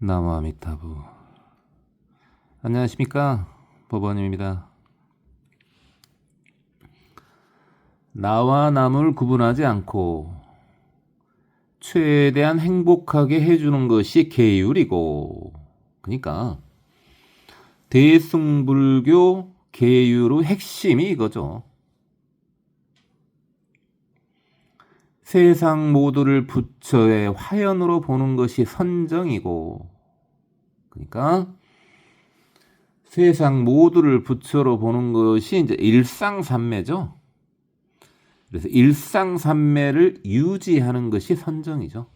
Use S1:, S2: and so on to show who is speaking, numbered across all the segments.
S1: 나무아미타부. 안녕하십니까, 법원님입니다. 나와 남을 구분하지 않고 최대한 행복하게 해주는 것이 계율이고, 그러니까 대승불교 계율의 핵심이 이거죠. 세상 모두를 부처의 화연으로 보는 것이 선정이고, 그러니까 세상 모두를 부처로 보는 것이 이제 일상삼매죠. 그래서 일상삼매를 유지하는 것이 선정이죠.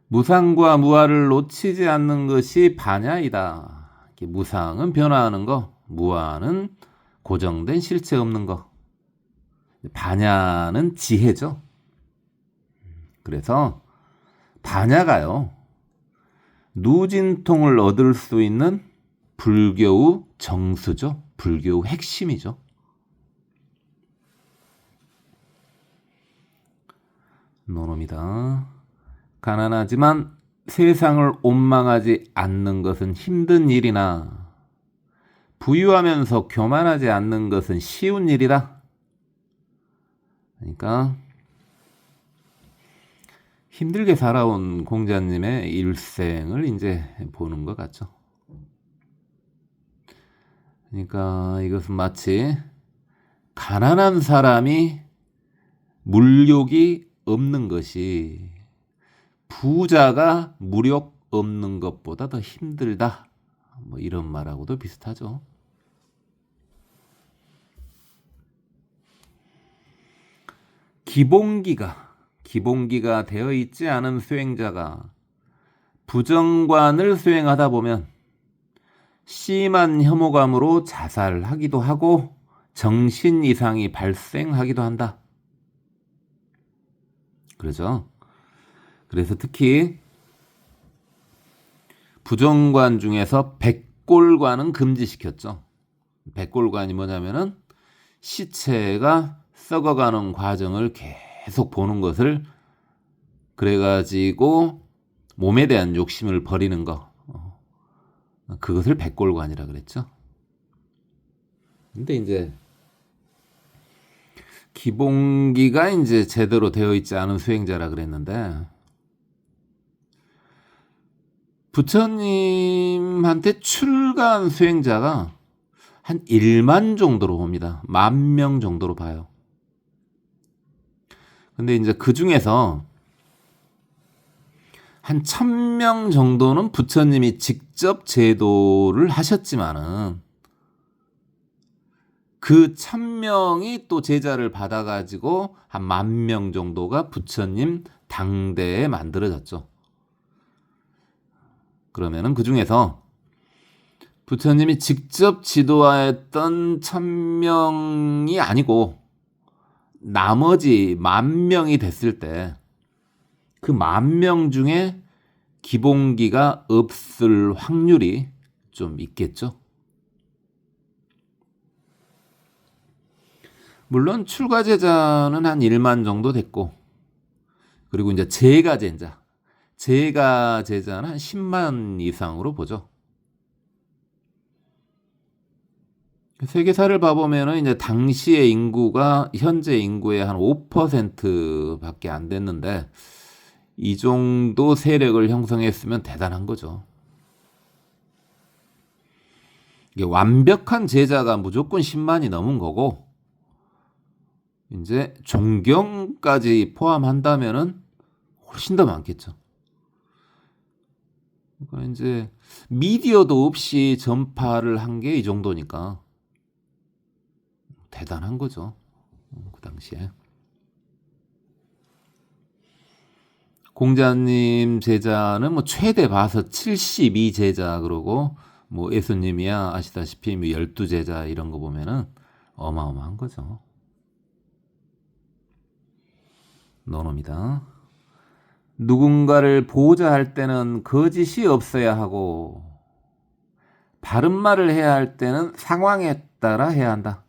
S1: 무상과 무아를 놓치지 않는 것이 반야이다. 무상은 변화하는 거, 무아는 고정된 실체 없는 거. 반야는 지혜죠. 그래서 반야가요, 누진통을 얻을 수 있는 불교의 정수죠. 불교의 핵심이죠. 노놈이다. 가난하지만 세상을 원망하지 않는 것은 힘든 일이나 부유하면서 교만하지 않는 것은 쉬운 일이다. 그러니까 힘들게 살아온 공자님의 일생을 이제 보는 것 같죠. 그러니까 이것은 마치 가난한 사람이 물욕이 없는 것이 부자가 무력 없는 것보다 더 힘들다. 뭐 이런 말하고도 비슷하죠. 기본기가 되어 있지 않은 수행자가 부정관을 수행하다 보면 심한 혐오감으로 자살하기도 하고 정신 이상이 발생하기도 한다. 그렇죠? 그래서 특히 부정관 중에서 백골관은 금지시켰죠. 백골관이 뭐냐면은 시체가 썩어가는 과정을 계속 보는 것을, 그래가지고 몸에 대한 욕심을 버리는 거, 그것을 백골관이라 그랬죠. 근데 이제 기본기가 이제 제대로 되어 있지 않은 수행자라 그랬는데, 부처님한테 출가한 수행자가 한 1만 정도로 봅니다. 10,000명 정도로 봐요. 근데 이제 그 중에서 한 1,000명 정도는 부처님이 직접 제도를 하셨지만은 그 1,000명이 또 제자를 받아가지고 한 10,000명 정도가 부처님 당대에 만들어졌죠. 그러면은 그 중에서 부처님이 직접 지도하였던 1,000명이 아니고 나머지 10,000명이 됐을 때 그 10,000명 중에 기본기가 없을 확률이 좀 있겠죠. 물론 출가 제자는 한 1만 정도 됐고, 그리고 이제 제가 제자는 한 10만 이상으로 보죠. 세계사를 봐보면은 이제 당시의 인구가 현재 인구의 한 5%밖에 안 됐는데, 이 정도 세력을 형성했으면 대단한 거죠. 이게 완벽한 제자가 무조건 10만이 넘은 거고, 이제 존경까지 포함한다면은 훨씬 더 많겠죠. 그러니까 이제 미디어도 없이 전파를 한 게 이 정도니까 대단한 거죠. 그 당시에. 공자님 제자는 뭐 최대 봐서 72제자, 그러고 뭐 예수님이야 아시다시피 12제자 이런 거 보면은 어마어마한 거죠. 노놈이다. 누군가를 보호자할 때는 거짓이 없어야 하고 바른 말을 해야 할 때는 상황에 따라 해야 한다.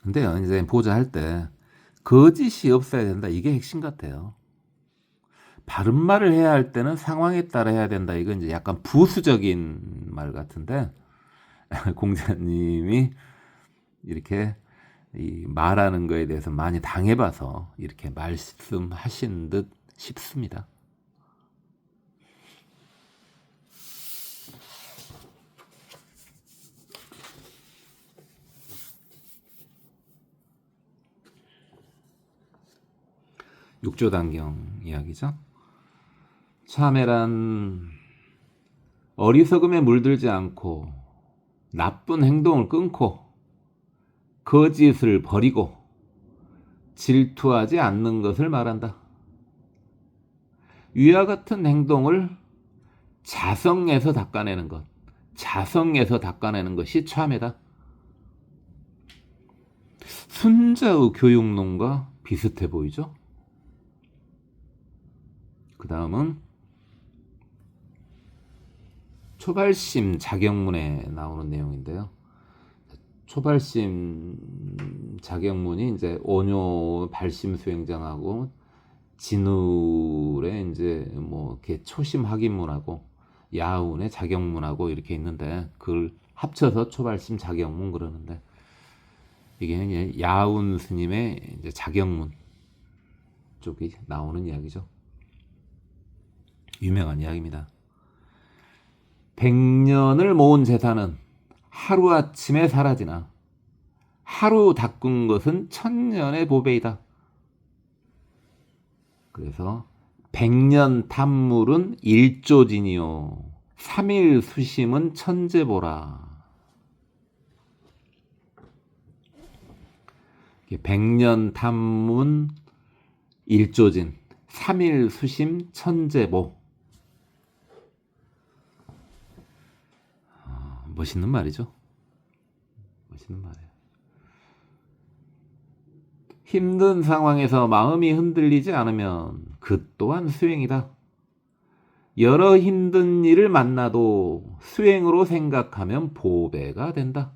S1: 근데요, 이제 보호자할 때 거짓이 없어야 된다. 이게 핵심 같아요. 바른 말을 해야 할 때는 상황에 따라 해야 된다. 이건 이제 약간 부수적인 말 같은데 공자님이 이렇게 이 말하는 거에 대해서 많이 당해봐서 이렇게 말씀하신 듯 싶습니다. 육조단경 이야기죠. 참회란 어리석음에 물들지 않고 나쁜 행동을 끊고 거짓을 버리고 질투하지 않는 것을 말한다. 위와 같은 행동을 자성에서 닦아내는 것, 자성에서 닦아내는 것이 참회다. 순자의 교육론과 비슷해 보이죠? 그 다음은 초발심 자격문에 나오는 내용인데요. 초발심 자격문이 이제 오뇨 발심 수행장하고 진울의 이제 뭐 이렇게 초심 확인문하고 야운의 자격문하고 이렇게 있는데 그걸 합쳐서 초발심 자격문 그러는데 이게 이제 야운 스님의 이제 자격문 쪽이 나오는 이야기죠. 유명한 이야기입니다. 100년을 모은 재산은 하루아침에 사라지나 하루 닦은 것은 1000년의 보배이다. 그래서 100년 탐물은 일조진이요 3일 수심은 천재보라. 100년 탐문 일조진 3일 수심 천재보. 멋있는 말이죠. 멋있는 말이에요. 힘든 상황에서 마음이 흔들리지 않으면 그 또한 수행이다. 여러 힘든 일을 만나도 수행으로 생각하면 보배가 된다.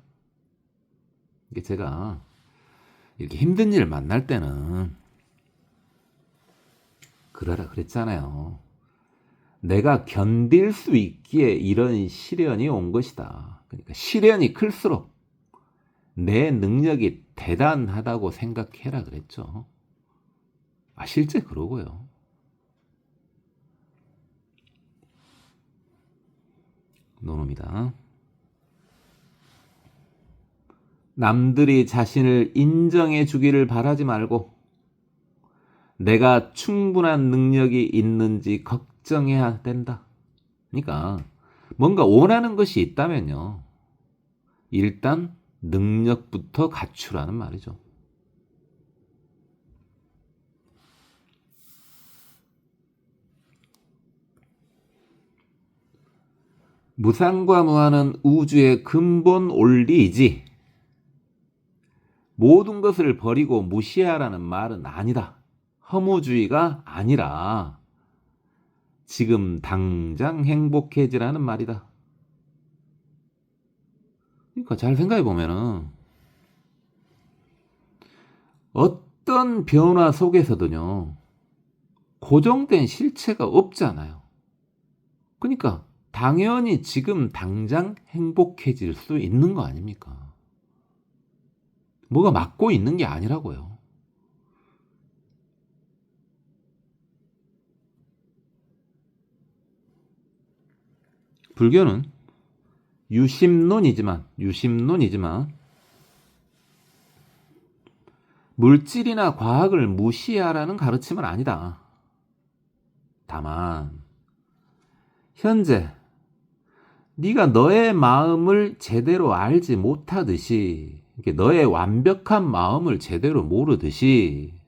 S1: 이게 제가 이렇게 힘든 일을 만날 때는 그러라 그랬잖아요. 내가 견딜 수 있기에 이런 시련이 온 것이다. 그러니까 시련이 클수록 내 능력이 대단하다고 생각해라 그랬죠. 실제 그러고요. 노노입니다. 남들이 자신을 인정해 주기를 바라지 말고 내가 충분한 능력이 있는지 걱정해야 된다. 그러니까 뭔가 원하는 것이 있다면요. 일단 능력부터 갖추라는 말이죠. 무상과 무한은 우주의 근본 원리이지 모든 것을 버리고 무시하라는 말은 아니다. 허무주의가 아니라 지금 당장 행복해지라는 말이다. 그러니까 잘 생각해 보면은 어떤 변화 속에서도요 고정된 실체가 없잖아요. 그러니까 당연히 지금 당장 행복해질 수 있는 거 아닙니까? 뭐가 막고 있는 게 아니라고요. 불교는 유심론이지만 물질이나 과학을 무시하라는 가르침은 아니다. 다만 현재 네가 너의 마음을 제대로 알지 못하듯이 너의 완벽한 마음을 제대로 모르듯이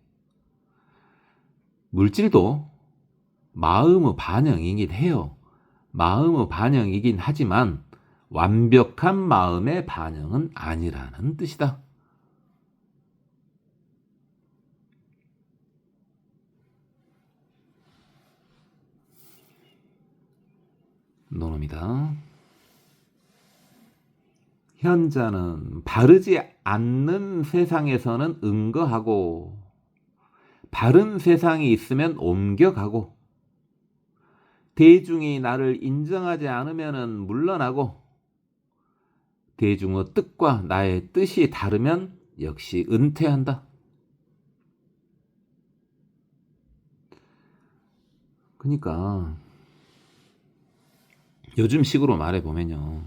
S1: 물질도 마음의 반영이긴 해요. 마음의 반영이긴 하지만 완벽한 마음의 반영은 아니라는 뜻이다. 논어입니다. 현자는 바르지 않는 세상에서는 응거하고 바른 세상이 있으면 옮겨가고, 대중이 나를 인정하지 않으면 물러나고, 대중의 뜻과 나의 뜻이 다르면 역시 은퇴한다. 그러니까 요즘 식으로 말해보면요,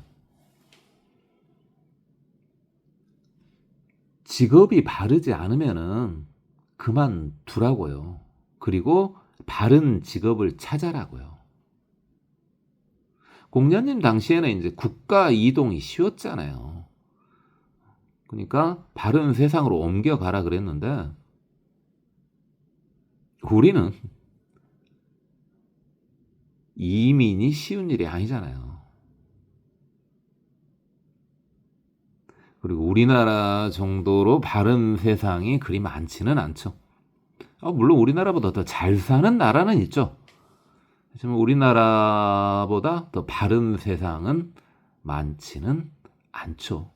S1: 직업이 바르지 않으면은 그만두라고요. 그리고 바른 직업을 찾아라고요. 공자님 당시에는 이제 국가 이동이 쉬웠잖아요. 그러니까 바른 세상으로 옮겨가라 그랬는데, 우리는 이민이 쉬운 일이 아니잖아요. 그리고 우리나라 정도로 바른 세상이 그리 많지는 않죠. 물론 우리나라보다 더 잘 사는 나라는 있죠. 하지만 우리나라보다 더 바른 세상은 많지는 않죠.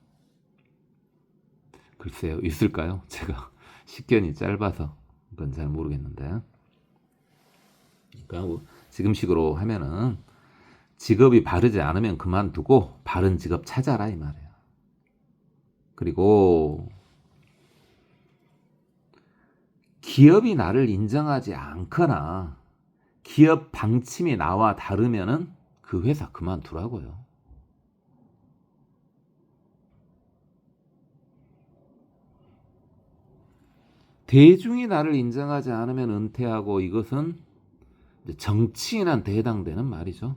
S1: 글쎄요, 있을까요? 제가 식견이 짧아서 그건 잘 모르겠는데. 그러니까 지금식으로 하면은 직업이 바르지 않으면 그만두고 바른 직업 찾아라 이 말이에요. 그리고 기업이 나를 인정하지 않거나 기업 방침이 나와 다르면은 그 회사 그만두라고요. 대중이 나를 인정하지 않으면 은퇴하고, 이것은 정치인한테 해당되는 말이죠.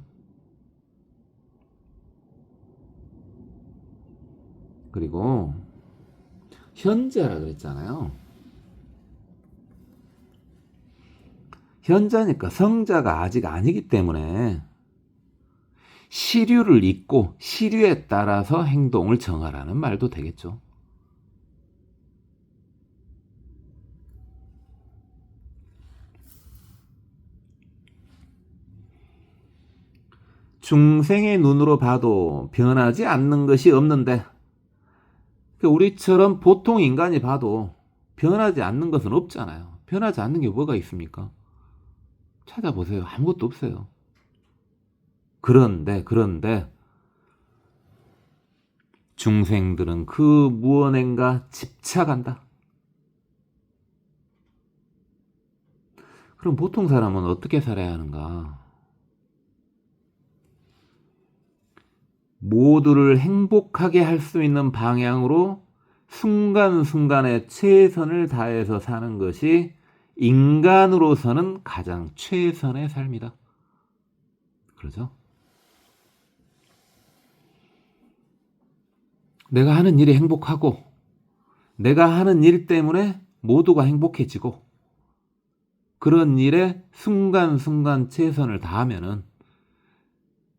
S1: 그리고 현자라 그랬잖아요. 현자니까 성자가 아직 아니기 때문에 시류를 잇고 시류에 따라서 행동을 정하라는 말도 되겠죠. 중생의 눈으로 봐도 변하지 않는 것이 없는데, 우리처럼 보통 인간이 봐도 변하지 않는 것은 없잖아요. 변하지 않는 게 뭐가 있습니까? 찾아보세요. 아무것도 없어요. 그런데 중생들은 그 무언인가 집착한다. 그럼 보통 사람은 어떻게 살아야 하는가? 모두를 행복하게 할 수 있는 방향으로 순간순간에 최선을 다해서 사는 것이 인간으로서는 가장 최선의 삶이다. 그러죠? 내가 하는 일이 행복하고, 내가 하는 일 때문에 모두가 행복해지고, 그런 일에 순간순간 최선을 다하면은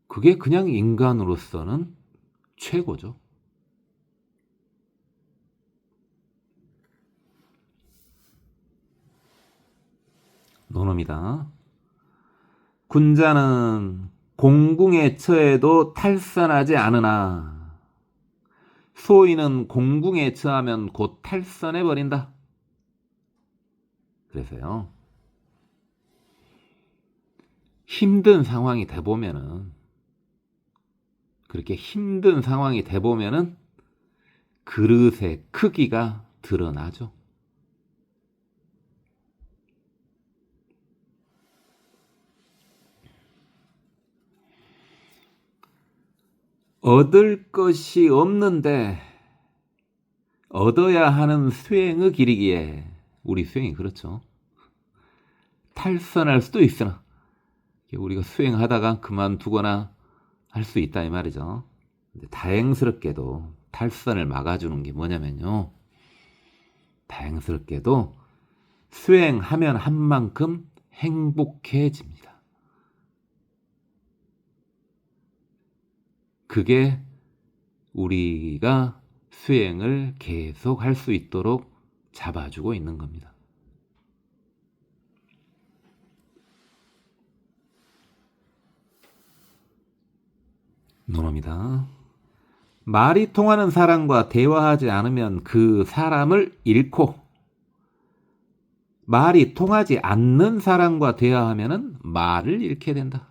S1: 그게 그냥 인간으로서는 최고죠. 논어입니다. 군자는 공궁에 처해도 탈선하지 않으나 소인은 공궁에 처하면 곧 탈선해버린다. 그래서요, 힘든 상황이 돼보면은, 그렇게 힘든 상황이 돼보면은 그릇의 크기가 드러나죠. 얻을 것이 없는데 얻어야 하는 수행의 길이기에, 우리 수행이 그렇죠. 탈선할 수도 있으나 우리가 수행하다가 그만두거나 할 수 있다 이 말이죠. 근데 다행스럽게도 탈선을 막아주는 게 뭐냐면요, 다행스럽게도 수행하면 한 만큼 행복해집니다. 그게 우리가 수행을 계속 할 수 있도록 잡아주고 있는 겁니다. 논어입니다. 말이 통하는 사람과 대화하지 않으면 그 사람을 잃고, 말이 통하지 않는 사람과 대화하면은 말을 잃게 된다.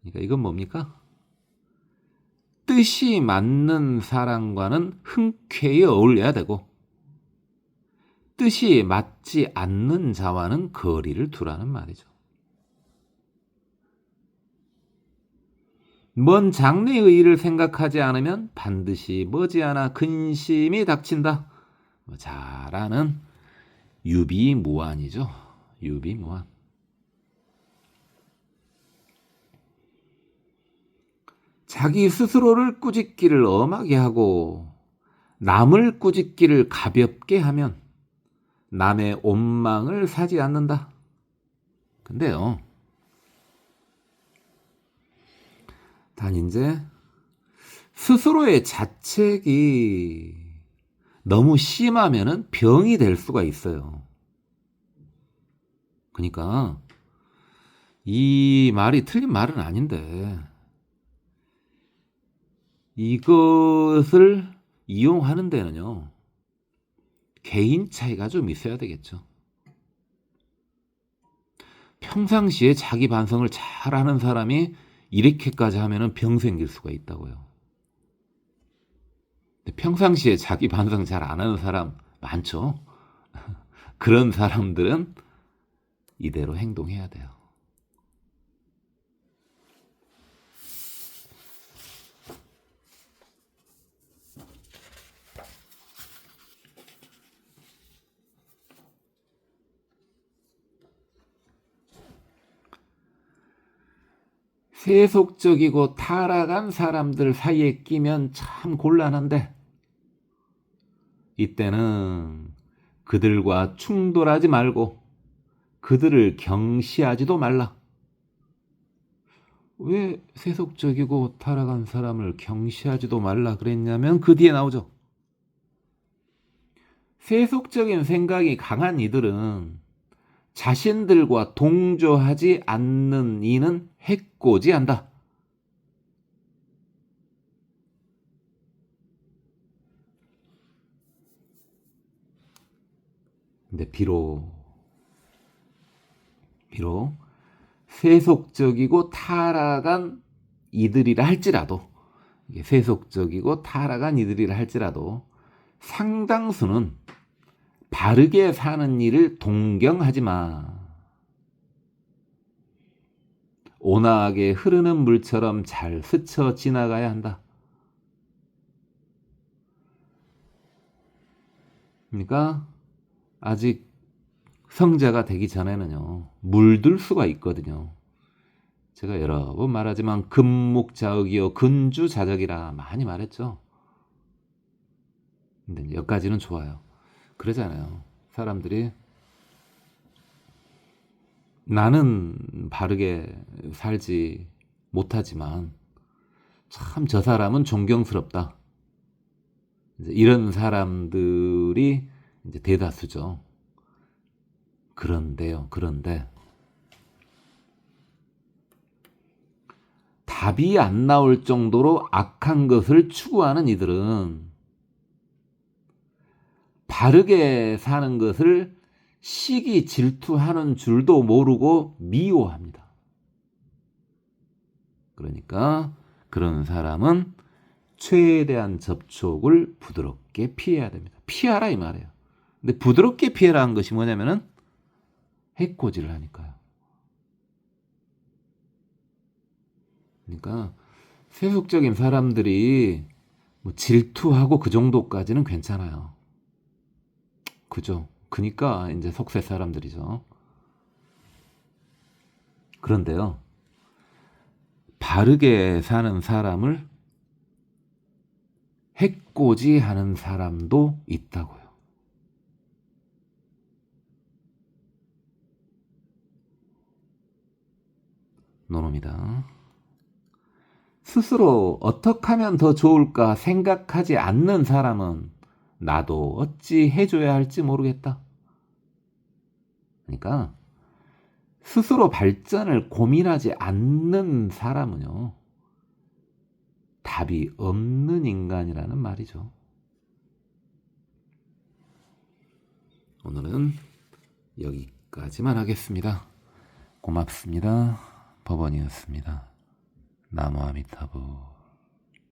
S1: 그러니까 이건 뭡니까? 뜻이 맞는 사람과는 흔쾌히 어울려야 되고 뜻이 맞지 않는 자와는 거리를 두라는 말이죠. 먼 장래의 일을 생각하지 않으면 반드시 머지않아 근심이 닥친다. 잘하는 유비무환이죠. 유비무환. 자기 스스로를 꾸짖기를 엄하게 하고 남을 꾸짖기를 가볍게 하면 남의 온망을 사지 않는다. 근데요, 단 이제 스스로의 자책이 너무 심하면은 병이 될 수가 있어요. 그러니까 이 말이 틀린 말은 아닌데 이것을 이용하는 데는요, 개인 차이가 좀 있어야 되겠죠. 평상시에 자기 반성을 잘하는 사람이 이렇게까지 하면은 병 생길 수가 있다고요. 평상시에 자기 반성 잘 안 하는 사람 많죠. 그런 사람들은 이대로 행동해야 돼요. 세속적이고 타락한 사람들 사이에 끼면 참 곤란한데 이때는 그들과 충돌하지 말고 그들을 경시하지도 말라. 왜 세속적이고 타락한 사람을 경시하지도 말라 그랬냐면 그 뒤에 나오죠. 세속적인 생각이 강한 이들은 자신들과 동조하지 않는 이는 해코지한다. 근데 비록 세속적이고 타락한 이들이라 할지라도 세속적이고 타락한 이들이라 할지라도 상당수는 바르게 사는 일을 동경하지 마. 온화하게 흐르는 물처럼 잘 스쳐 지나가야 한다. 그러니까 아직 성자가 되기 전에는요, 물들 수가 있거든요. 제가 여러 번 말하지만 금묵자흑이요 근주자적이라 많이 말했죠. 근데 여기까지는 좋아요. 그러잖아요. 사람들이 나는 바르게 살지 못하지만 참 저 사람은 존경스럽다. 이런 사람들이 이제 대다수죠. 그런데 답이 안 나올 정도로 악한 것을 추구하는 이들은 바르게 사는 것을 시기 질투하는 줄도 모르고 미워합니다. 그러니까 그런 사람은 최대한 접촉을 부드럽게 피해야 됩니다. 피하라 이 말이에요. 근데 부드럽게 피해라는 것이 뭐냐면은 해코지를 하니까요. 그러니까 세속적인 사람들이 뭐 질투하고 그 정도까지는 괜찮아요. 그죠? 그러니까 이제 속세 사람들이죠. 그런데요, 바르게 사는 사람을 해코지하는 사람도 있다고요. 노노입니다. 스스로 어떻게 하면 더 좋을까 생각하지 않는 사람은 나도 어찌 해줘야 할지 모르겠다. 그러니까 스스로 발전을 고민하지 않는 사람은요, 답이 없는 인간이라는 말이죠. 오늘은 여기까지만 하겠습니다. 고맙습니다. 법원이었습니다. 나무 아미타불.